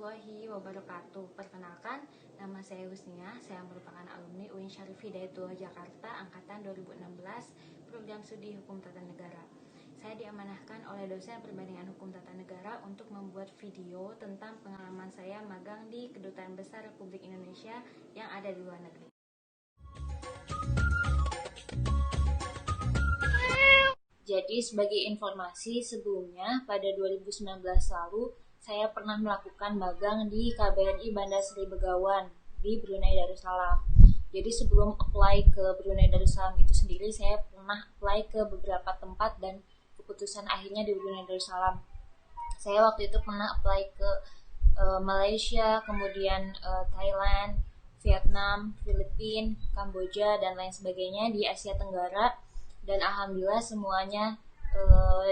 warahmatullahi wabarakatuh. Perkenalkan, nama saya Husnia. Saya merupakan alumni UIN Syarif Hidayatullah Jakarta angkatan 2016, program studi Hukum Tata Negara. Saya diamanahkan oleh dosen perbandingan Hukum Tata Negara untuk membuat video tentang pengalaman saya magang di Kedutaan Besar Republik Indonesia yang ada di luar negeri. Jadi sebagai informasi, sebelumnya pada 2019 lalu saya pernah melakukan magang di KBRI Bandar Seri Begawan di Brunei Darussalam. Jadi sebelum apply ke Brunei Darussalam itu sendiri, saya pernah apply ke beberapa tempat dan keputusan akhirnya di Brunei Darussalam. Saya waktu itu pernah apply ke Malaysia, kemudian Thailand, Vietnam, Filipina, Kamboja, dan lain sebagainya di Asia Tenggara. Dan alhamdulillah semuanya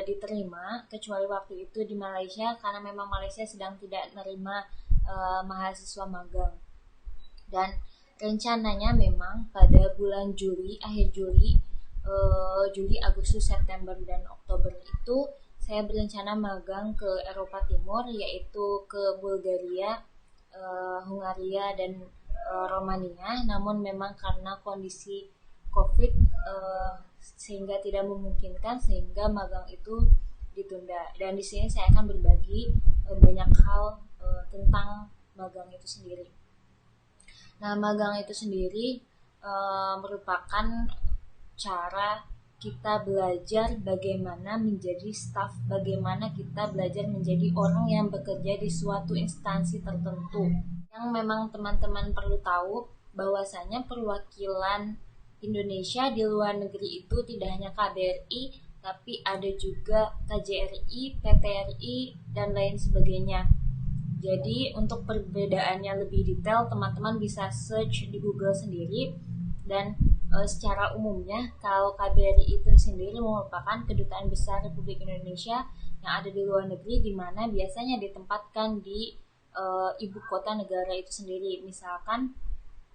diterima, kecuali waktu itu di Malaysia karena memang Malaysia sedang tidak menerima mahasiswa magang. Dan rencananya memang pada bulan Juli, akhir Juli, Agustus, September, dan Oktober itu saya berencana magang ke Eropa Timur, yaitu ke Bulgaria, Hungaria, dan Romania. Namun memang karena kondisi COVID sehingga tidak memungkinkan, sehingga magang itu ditunda. Dan di sini saya akan berbagi banyak hal tentang magang itu sendiri. Nah, magang itu sendiri merupakan cara kita belajar bagaimana menjadi staff, bagaimana kita belajar menjadi orang yang bekerja di suatu instansi tertentu. Yang memang teman-teman perlu tahu bahwasanya perwakilan Indonesia di luar negeri itu tidak hanya KBRI, tapi ada juga KJRI, PTRI, dan lain sebagainya. Jadi untuk perbedaannya lebih detail, teman-teman bisa search di Google sendiri. Dan secara umumnya, kalau KBRI itu sendiri merupakan Kedutaan Besar Republik Indonesia yang ada di luar negeri, di mana biasanya ditempatkan di ibu kota negara itu sendiri. Misalkan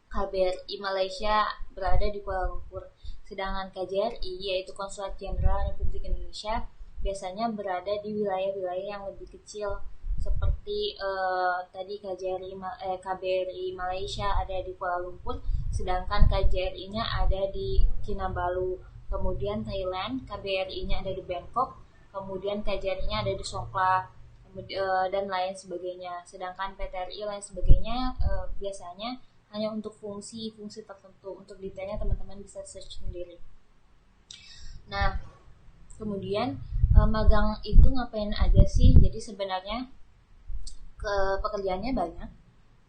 KBRI Malaysia berada di Kuala Lumpur, sedangkan KJRI yaitu Konsulat Jenderal Republik Indonesia biasanya berada di wilayah-wilayah yang lebih kecil, seperti tadi KBRI Malaysia ada di Kuala Lumpur, sedangkan KJRI-nya ada di Kinabalu. Kemudian Thailand, KBRI-nya ada di Bangkok, kemudian KJRI-nya ada di Songkhla, dan lain sebagainya. Sedangkan PTRI lain sebagainya biasanya hanya untuk fungsi-fungsi tertentu. Untuk detailnya teman-teman bisa search sendiri. Nah, kemudian magang itu ngapain aja sih? Jadi sebenarnya pekerjaannya banyak.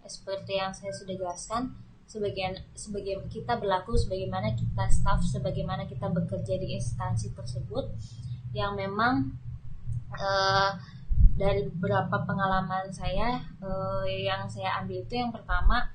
Seperti yang saya sudah jelaskan, sebagian kita berlaku sebagaimana kita staff, sebagaimana kita bekerja di instansi tersebut, yang memang dari beberapa pengalaman saya yang saya ambil itu, yang pertama,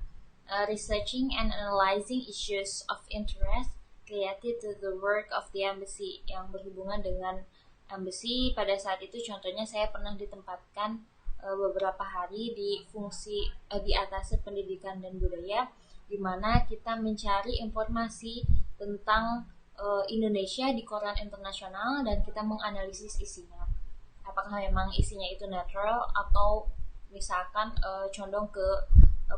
researching and analyzing issues of interest related to the work of the embassy, yang berhubungan dengan embassy. Pada saat itu contohnya saya pernah ditempatkan beberapa hari di fungsi di atas pendidikan dan budaya, di mana kita mencari informasi tentang Indonesia di koran internasional dan kita menganalisis isinya. Apakah memang isinya itu netral atau misalkan condong ke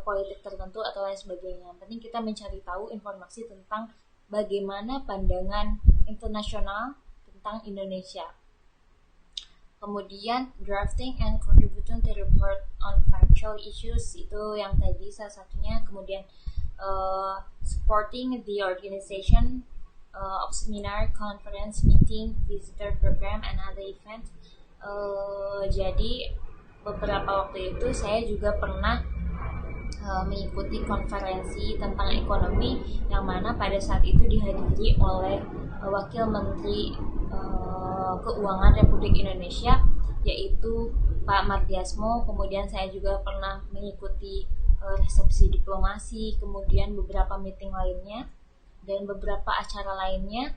politik tertentu atau lain sebagainya. Yang penting kita mencari tahu informasi tentang bagaimana pandangan internasional tentang Indonesia. Kemudian drafting and contributing to report on factual issues, itu yang tadi salah satunya. Kemudian supporting the organization of seminar, conference, meeting, visitor program, and other event. Jadi beberapa waktu itu saya juga pernah mengikuti konferensi tentang ekonomi, yang mana pada saat itu dihadiri oleh Wakil Menteri Keuangan Republik Indonesia, yaitu Pak Mardiasmo. Kemudian saya juga pernah mengikuti resepsi diplomasi, kemudian beberapa meeting lainnya dan beberapa acara lainnya.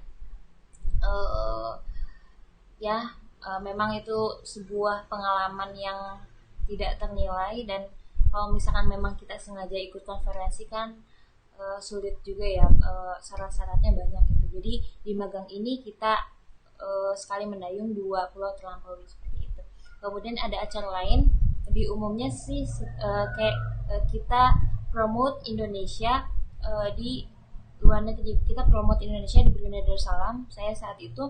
Memang itu sebuah pengalaman yang tidak ternilai, dan kalau misalkan memang kita sengaja ikut konferensi kan sulit juga ya, syarat-syaratnya banyak gitu. Jadi di magang ini kita sekali mendayung 2 pulau terlampaui seperti itu. Kemudian ada acara lain di umumnya sih kayak kita promote Indonesia di luar negeri. Kita promote Indonesia di Brunei Darussalam. Saya saat itu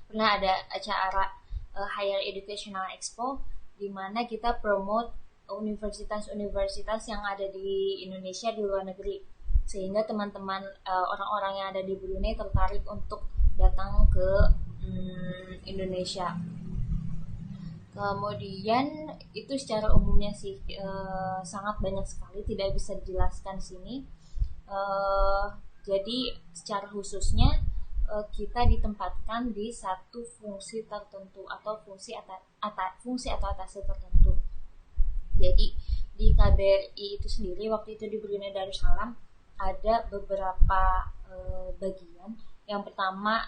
pernah ada acara Higher Educational Expo di mana kita promote universitas-universitas yang ada di Indonesia di luar negeri, sehingga teman-teman orang-orang yang ada di Brunei tertarik untuk datang ke Indonesia. Kemudian itu secara umumnya sih sangat banyak sekali, tidak bisa dijelaskan sini. Jadi secara khususnya kita ditempatkan di satu fungsi tertentu atau fungsi atau atasnya tertentu. Jadi di KBRI itu sendiri waktu itu di Brunei Darussalam ada beberapa bagian. Yang pertama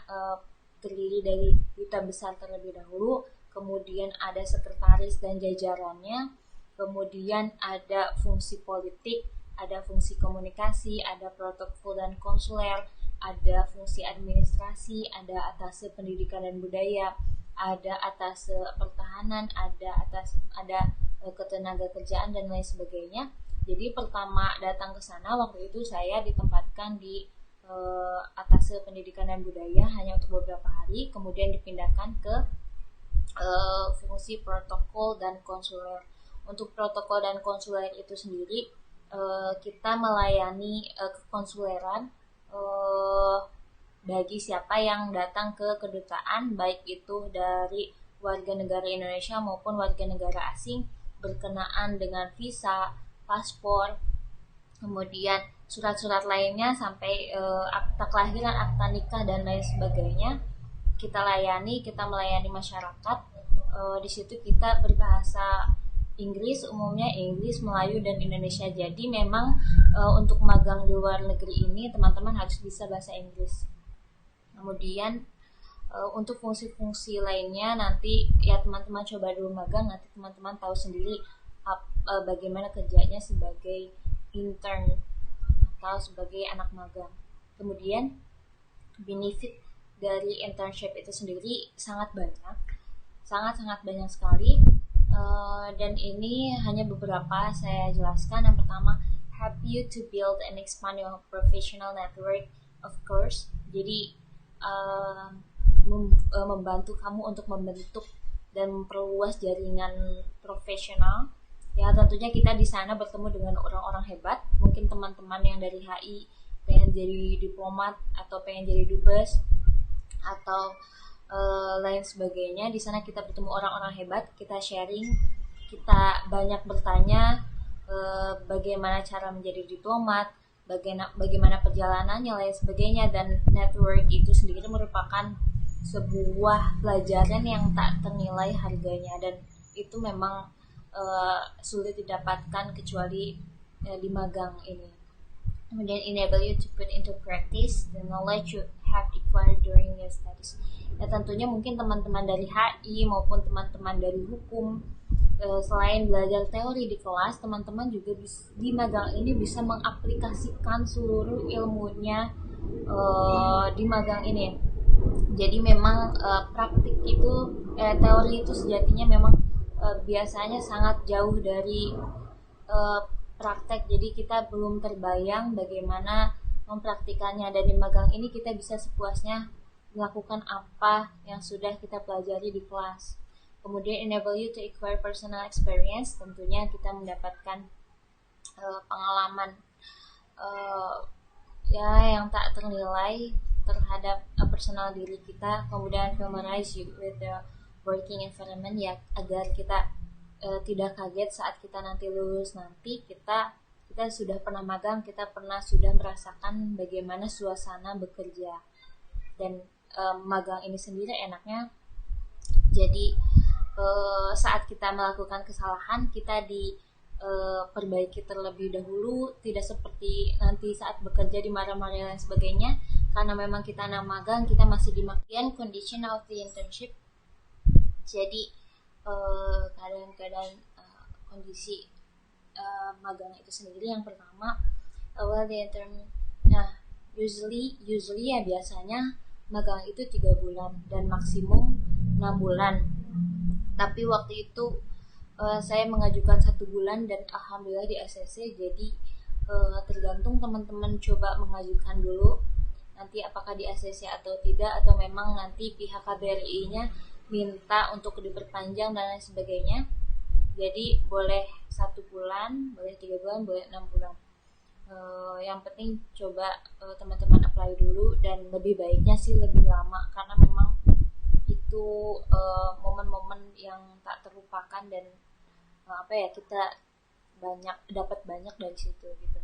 terdiri dari duta besar terlebih dahulu, kemudian ada sekretaris dan jajarannya, kemudian ada fungsi politik, ada fungsi komunikasi, ada protokol dan konsuler, ada fungsi administrasi, ada atase pendidikan dan budaya, ada atase pertahanan, ada ketenaga kerjaan dan lain sebagainya. Jadi pertama datang ke sana waktu itu saya ditempatkan di atase pendidikan dan budaya hanya untuk beberapa hari, kemudian dipindahkan ke fungsi protokol dan konsuler. Untuk protokol dan konsuler itu sendiri kita melayani kekonsuleran bagi siapa yang datang ke kedutaan, baik itu dari warga negara Indonesia maupun warga negara asing berkenaan dengan visa, paspor, kemudian surat-surat lainnya sampai akta kelahiran, akta nikah dan lain sebagainya. Kita melayani masyarakat. Di situ kita berbahasa Inggris, umumnya Inggris, Melayu dan Indonesia. Jadi memang untuk magang di luar negeri ini teman-teman harus bisa bahasa Inggris. Kemudian untuk fungsi-fungsi lainnya nanti ya teman-teman coba dulu magang, nanti teman-teman tahu sendiri bagaimana kerjanya sebagai intern atau sebagai anak magang. Kemudian benefit dari internship itu sendiri sangat banyak sekali, dan ini hanya beberapa saya jelaskan. Yang pertama, help you to build and expand your professional network, of course. Jadi membantu kamu untuk membentuk dan memperluas jaringan profesional. Ya tentunya kita di sana bertemu dengan orang-orang hebat. Mungkin teman-teman yang dari HI pengen jadi diplomat atau pengen jadi dubes atau lain sebagainya. Di sana kita bertemu orang-orang hebat, kita sharing, kita banyak bertanya bagaimana cara menjadi diplomat, bagaimana perjalanannya, lain sebagainya. Dan network itu sendiri merupakan sebuah pelajaran yang tak ternilai harganya, dan itu memang sulit didapatkan kecuali di magang ini. Kemudian enable you to put into practice the knowledge you have acquired during your studies. Ya tentunya mungkin teman-teman dari HI maupun teman-teman dari hukum, selain belajar teori di kelas, teman-teman juga di magang ini bisa mengaplikasikan seluruh ilmunya di magang ini. Jadi memang praktik itu teori itu sejatinya memang biasanya sangat jauh dari praktek. Jadi kita belum terbayang bagaimana mempraktikannya, dan di magang ini kita bisa sepuasnya melakukan apa yang sudah kita pelajari di kelas. Kemudian enable you to acquire personal experience, tentunya kita mendapatkan pengalaman yang tak ternilai terhadap personal diri kita. Kemudian familiarize you with the working environment, ya agar kita tidak kaget saat kita nanti lulus nanti. Kita sudah pernah magang, kita sudah merasakan bagaimana suasana bekerja. Dan magang ini sendiri enaknya, jadi saat kita melakukan kesalahan kita diperbaiki terlebih dahulu, tidak seperti nanti saat bekerja dimarah-marah dan sebagainya. Karena memang kita anak magang, kita masih di makian condition of the internship. Jadi keadaan kondisi magang itu sendiri, yang pertama the intern. Nah usually ya biasanya magang itu 3 bulan dan maksimum 6 bulan. Tapi waktu itu saya mengajukan 1 bulan dan alhamdulillah di ACC. Jadi tergantung teman-teman coba mengajukan dulu nanti apakah di ACC atau tidak, atau memang nanti pihak KBRI-nya minta untuk diperpanjang dan lain sebagainya. Jadi boleh 1 bulan, boleh 3 bulan, boleh 6 bulan. Yang penting coba teman-teman apply dulu, dan lebih baiknya sih lebih lama karena memang itu momen-momen yang tak terlupakan, dan kita dapat banyak dari situ gitu.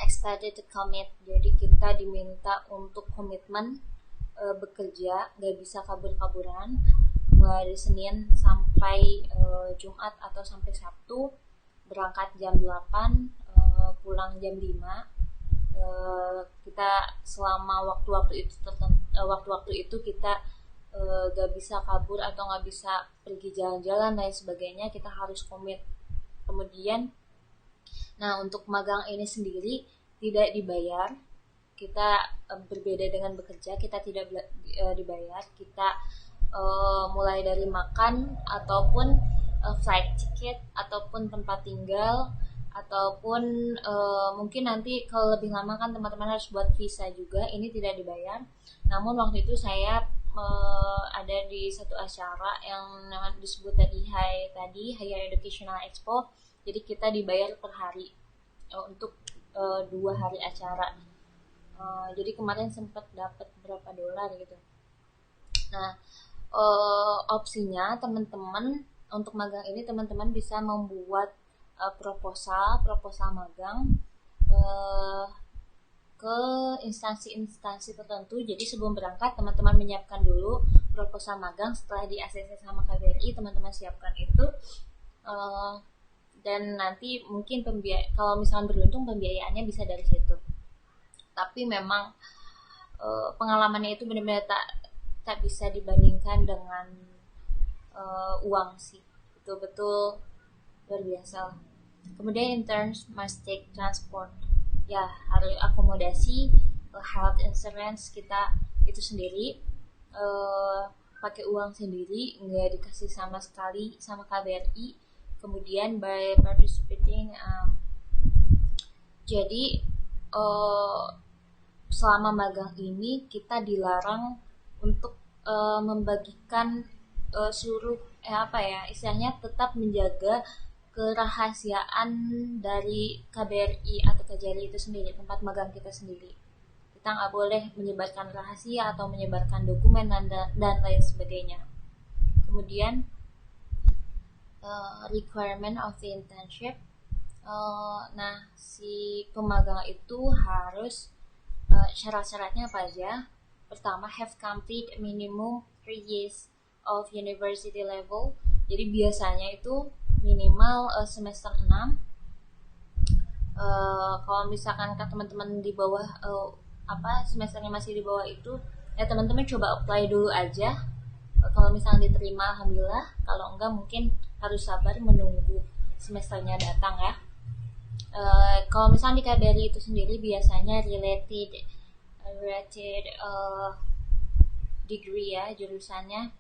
Expected to commit, jadi kita diminta untuk komitmen bekerja, gak bisa kabur-kaburan, mulai dari Senin sampai Jumat atau sampai Sabtu, berangkat jam 8, pulang jam 5. Kita selama waktu-waktu itu kita gak bisa kabur atau gak bisa pergi jalan-jalan dan sebagainya, kita harus komit. Kemudian untuk magang ini sendiri tidak dibayar. Kita berbeda dengan bekerja, kita tidak dibayar. Kita mulai dari makan ataupun flight ticket ataupun tempat tinggal, ataupun mungkin nanti kalau lebih lama kan teman-teman harus buat visa juga, ini tidak dibayar. Namun waktu itu saya ada di satu acara yang namanya disebut Higher Educational Expo. Jadi kita dibayar per hari untuk 2 hari acara. Jadi kemarin sempat dapat berapa dolar gitu. Nah, opsinya teman-teman untuk magang ini teman-teman bisa membuat proposal magang ke instansi-instansi tertentu. Jadi sebelum berangkat teman-teman menyiapkan dulu proposal magang. Setelah di ACC sama KBRI teman-teman siapkan itu, dan nanti mungkin kalau misalkan beruntung pembiayaannya bisa dari situ. Tapi memang pengalamannya itu benar-benar tak bisa dibandingkan dengan uang sih, betul-betul luar biasa. Kemudian interns must take transport, ya harus akomodasi, health insurance kita itu sendiri, pakai uang sendiri, nggak dikasih sama sekali sama KBRI. Kemudian by participating, jadi selama magang ini kita dilarang untuk membagikan seluruh istilahnya tetap menjaga kerahasiaan dari KBRI atau KJRI itu sendiri, tempat magang kita sendiri. Kita nggak boleh menyebarkan rahasia atau menyebarkan dokumen dan lain sebagainya. Kemudian requirement of the internship, si pemagang itu harus syarat-syaratnya apa aja. Pertama, have complete minimum 3 years of university level. Jadi biasanya itu minimal semester 6. Kalau misalkan teman-teman di bawah semesternya masih di bawah itu, ya teman-teman coba apply dulu aja. Kalau misalnya diterima alhamdulillah, kalau enggak mungkin harus sabar menunggu semesternya datang ya. Kalau misalnya di KBRI itu sendiri biasanya related degree ya, jurusannya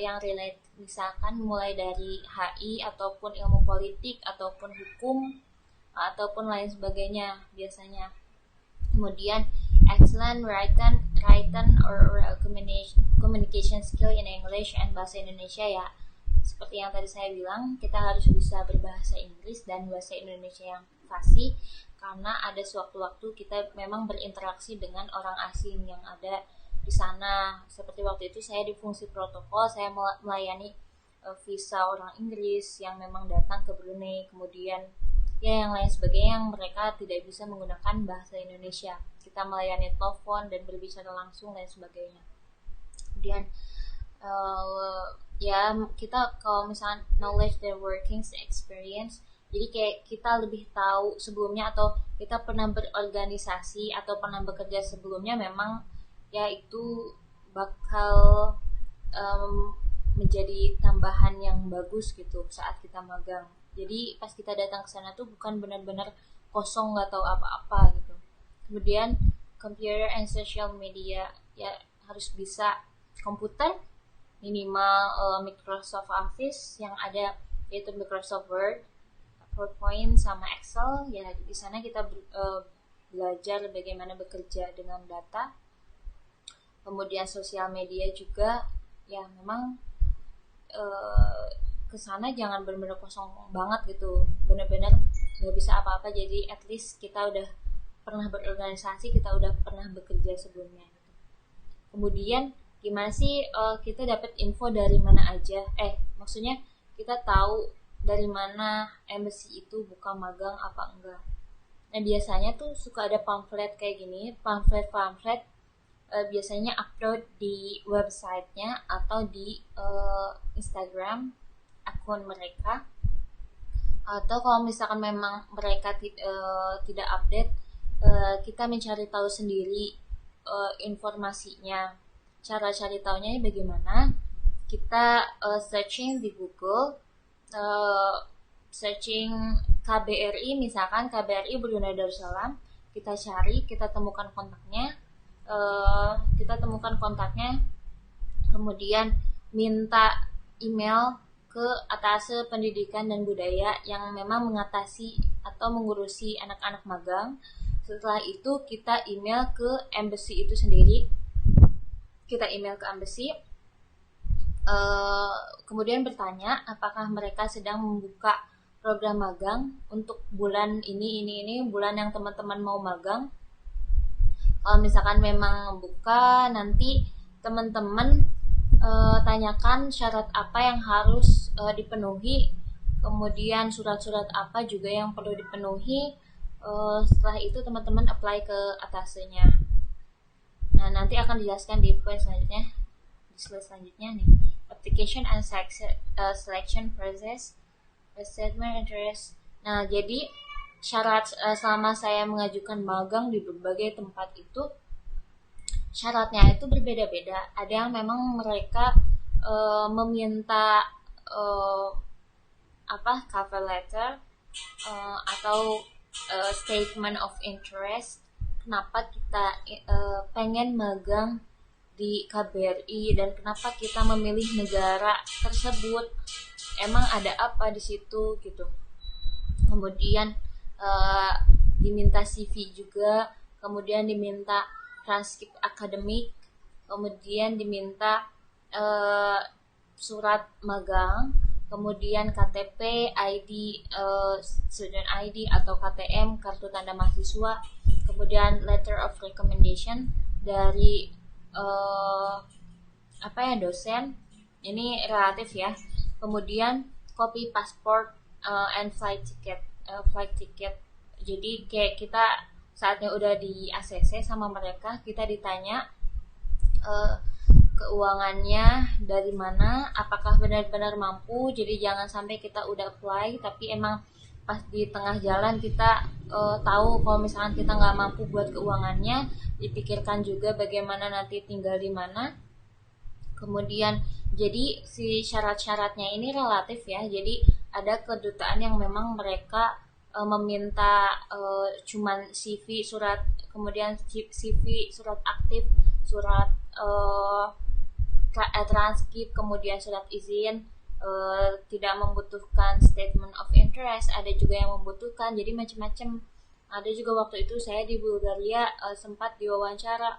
yang relate, misalkan mulai dari HI ataupun ilmu politik ataupun hukum ataupun lain sebagainya biasanya. Kemudian excellent written or communication skill in English and bahasa Indonesia ya. Seperti yang tadi saya bilang, kita harus bisa berbahasa Inggris dan bahasa Indonesia yang fasih, karena ada sewaktu-waktu kita memang berinteraksi dengan orang asing yang ada di sana. Seperti waktu itu saya di fungsi protokol, saya melayani visa orang Inggris yang memang datang ke Brunei, kemudian ya yang lain sebagainya yang mereka tidak bisa menggunakan bahasa Indonesia. Kita melayani telepon dan berbicara langsung dan sebagainya. Kemudian kita kalau misalnya knowledge their workings experience, jadi kayak kita lebih tahu sebelumnya atau kita pernah berorganisasi atau pernah bekerja sebelumnya, memang ya itu bakal menjadi tambahan yang bagus gitu saat kita magang. Jadi pas kita datang ke sana tuh bukan benar-benar kosong nggak tahu apa-apa gitu. Kemudian computer and social media, ya harus bisa komputer minimal Microsoft Office yang ada, yaitu Microsoft Word, PowerPoint sama Excel. Ya di sana kita belajar bagaimana bekerja dengan data. Kemudian sosial media juga, ya memang kesana jangan benar-benar kosong banget gitu, benar-benar nggak bisa apa-apa. Jadi at least kita udah pernah berorganisasi, kita udah pernah bekerja sebelumnya gitu. Kemudian gimana sih kita dapat info dari mana aja, maksudnya kita tahu dari mana embassy itu buka magang apa enggak. Nah biasanya tuh suka ada pamflet kayak gini, pamflet biasanya upload di websitenya atau di Instagram akun mereka, atau kalau misalkan memang mereka tidak update, kita mencari tahu sendiri informasinya. Cara cari tahunya bagaimana? Kita searching di Google, searching KBRI, misalkan KBRI Brunei Darussalam, kita cari, kita temukan kontaknya, kemudian minta email ke Atase Pendidikan dan Budaya yang memang mengatasi atau mengurusi anak-anak magang. Setelah itu kita email ke embassy itu sendiri, kemudian bertanya apakah mereka sedang membuka program magang untuk bulan ini, bulan yang teman-teman mau magang. Kalau misalkan memang membuka, nanti teman-teman tanyakan syarat apa yang harus dipenuhi, kemudian surat-surat apa juga yang perlu dipenuhi. Setelah itu teman-teman apply ke atasnya. Nah nanti akan dijelaskan di poin selanjutnya, di slide selanjutnya nih, application and selection process, statement interest. Nah jadi syarat selama saya mengajukan magang di berbagai tempat itu, syaratnya itu berbeda-beda. Ada yang memang mereka meminta cover letter atau statement of interest, kenapa kita pengen magang di KBRI dan kenapa kita memilih negara tersebut, emang ada apa di situ gitu. Kemudian diminta CV juga, kemudian diminta transkrip akademik, kemudian diminta surat magang, kemudian KTP, ID, student ID atau KTM, kartu tanda mahasiswa, kemudian letter of recommendation dari dosen, ini relatif ya, kemudian copy passport and flight ticket. Jadi kayak kita saatnya udah di ACC sama mereka, kita ditanya keuangannya dari mana, apakah benar-benar mampu. Jadi jangan sampai kita udah apply tapi emang pas di tengah jalan kita tahu kalau misalkan kita nggak mampu buat keuangannya. Dipikirkan juga bagaimana nanti tinggal di mana. Kemudian jadi si syarat-syaratnya ini relatif ya, jadi ada kedutaan yang memang mereka meminta cuman CV, surat, kemudian CV, surat aktif, surat transkrip, kemudian surat izin, tidak membutuhkan statement of interest. Ada juga yang membutuhkan, jadi macam-macam. Ada juga waktu itu saya di Bulgaria sempat diwawancara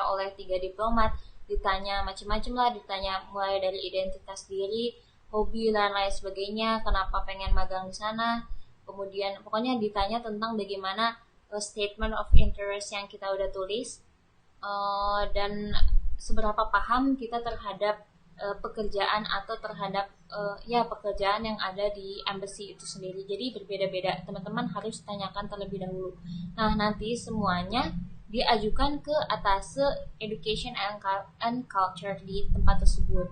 oleh 3 diplomat, ditanya macam-macam lah, ditanya mulai dari identitas diri, hobi dan lain sebagainya, kenapa pengen magang di sana. Kemudian pokoknya ditanya tentang bagaimana statement of interest yang kita udah tulis, dan seberapa paham kita terhadap pekerjaan atau terhadap pekerjaan yang ada di embassy itu sendiri. Jadi berbeda-beda, teman-teman harus tanyakan terlebih dahulu. Nah nanti semuanya diajukan ke Atase Education and Culture di tempat tersebut.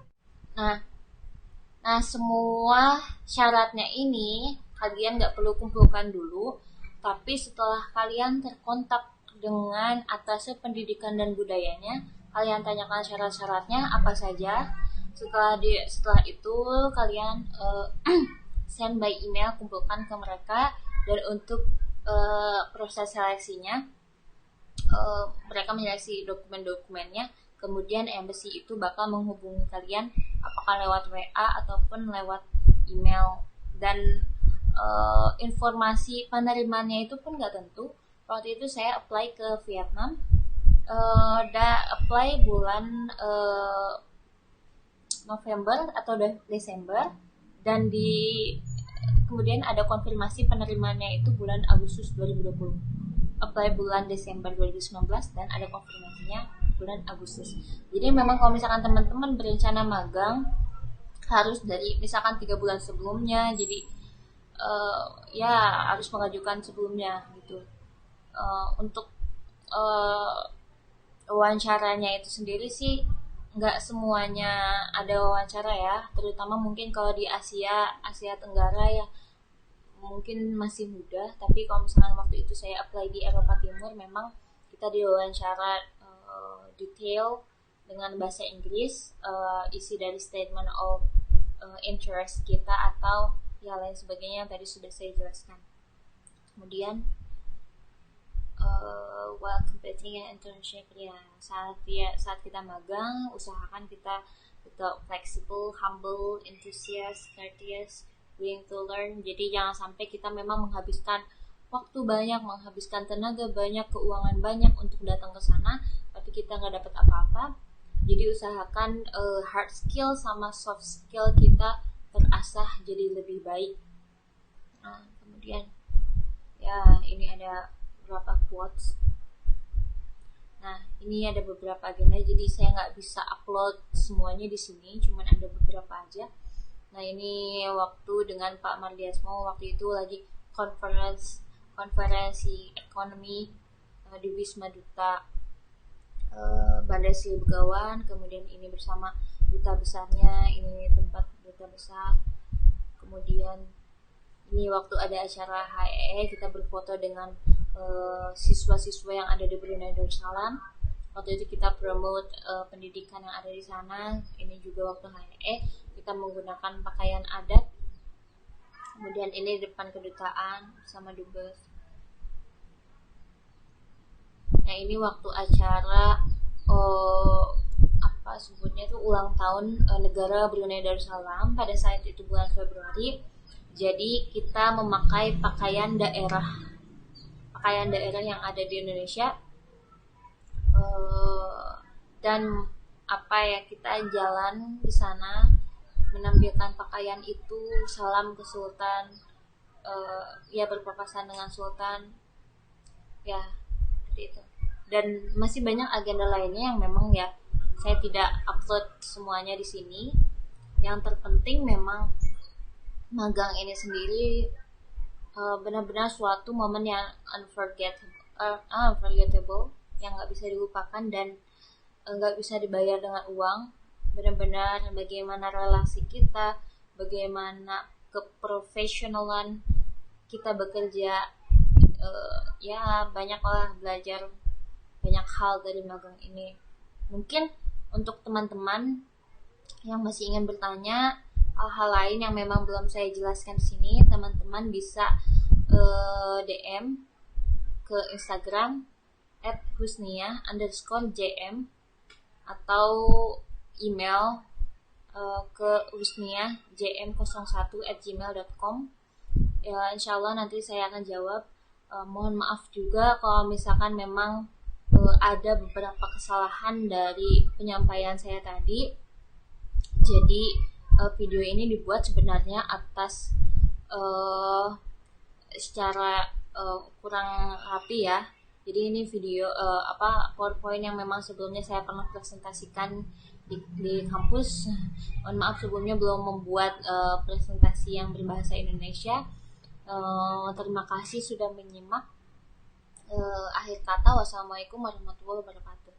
Nah semua syaratnya ini kalian nggak perlu kumpulkan dulu, tapi setelah kalian terkontak dengan Atase Pendidikan dan Budayanya, kalian tanyakan syarat-syaratnya apa saja. Setelah itu kalian send by email, kumpulkan ke mereka. Dan untuk proses seleksinya, mereka menyeleksi dokumen-dokumennya, Kemudian embassy itu bakal menghubungi kalian apakah lewat WA ataupun lewat email. Dan informasi penerimaannya itu pun nggak tentu. Waktu itu saya apply ke Vietnam, apply bulan November atau Desember, dan kemudian ada konfirmasi penerimaannya itu bulan Agustus 2020. Apply bulan Desember 2019 dan ada konfirmasinya bulan Agustus. Jadi memang kalau misalkan teman-teman berencana magang harus dari misalkan 3 bulan sebelumnya, jadi ya harus mengajukan sebelumnya gitu. Untuk wawancaranya itu sendiri sih nggak semuanya ada wawancara ya, terutama mungkin kalau di Asia Tenggara ya mungkin masih mudah. Tapi kalau misalkan waktu itu saya apply di Eropa Timur, memang kita diwawancara detail dengan bahasa Inggris, isi dari statement of interest kita atau ya lain sebagainya yang tadi sudah saya jelaskan. Kemudian while completing an internship, ya saat kita magang, usahakan kita tetap flexible, humble, enthusiast, courteous, willing to learn. Jadi jangan sampai kita memang menghabiskan waktu banyak, menghabiskan tenaga banyak, keuangan banyak untuk datang ke sana, tapi kita nggak dapat apa-apa. Jadi usahakan hard skill sama soft skill kita terasah jadi lebih baik. Nah, kemudian ya ini ada beberapa quotes. Nah, ini ada beberapa agenda, jadi saya nggak bisa upload semuanya di sini, cuman ada beberapa aja. Nah, ini waktu dengan Pak Mardiasmo, waktu itu lagi konferensi ekonomi di Wisma Duta Bandar Sri Begawan. Kemudian ini bersama duta besarnya, ini tempat duta besar. Kemudian ini waktu ada acara HEE, kita berfoto dengan siswa-siswa yang ada di Brunei Darussalam. Waktu itu kita promote pendidikan yang ada di sana. Ini juga waktu HEE, kita menggunakan pakaian adat. Kemudian ini depan kedutaan sama dubes. Nah, ini waktu acara apa sebutnya itu ulang tahun negara Brunei Darussalam pada saat itu bulan Februari. Jadi kita memakai pakaian daerah yang ada di Indonesia, dan kita jalan di sana menampilkan pakaian itu, salam ke Sultan, ya berpapasan dengan Sultan, ya seperti itu. Dan masih banyak agenda lainnya yang memang ya saya tidak upload semuanya di sini. Yang terpenting memang magang ini sendiri benar-benar suatu momen yang unforgettable, yang nggak bisa dilupakan dan nggak bisa dibayar dengan uang. Benar-benar bagaimana relasi kita, bagaimana keprofesionalan kita bekerja, ya banyaklah belajar banyak hal dari magang ini. Mungkin untuk teman-teman yang masih ingin bertanya hal-hal lain yang memang belum saya jelaskan di sini, teman-teman bisa DM ke Instagram @husnia_jm atau email ke husnia@jm01@gmail.com. Ya, insyaallah nanti saya akan jawab. Mohon maaf juga kalau misalkan memang ada beberapa kesalahan dari penyampaian saya tadi. Jadi video ini dibuat sebenarnya atas secara kurang rapi ya. Jadi ini video PowerPoint yang memang sebelumnya saya pernah presentasikan di kampus. Mohon maaf sebelumnya belum membuat presentasi yang berbahasa Indonesia. Terima kasih sudah menyimak. Akhir kata, wassalamualaikum warahmatullahi wabarakatuh.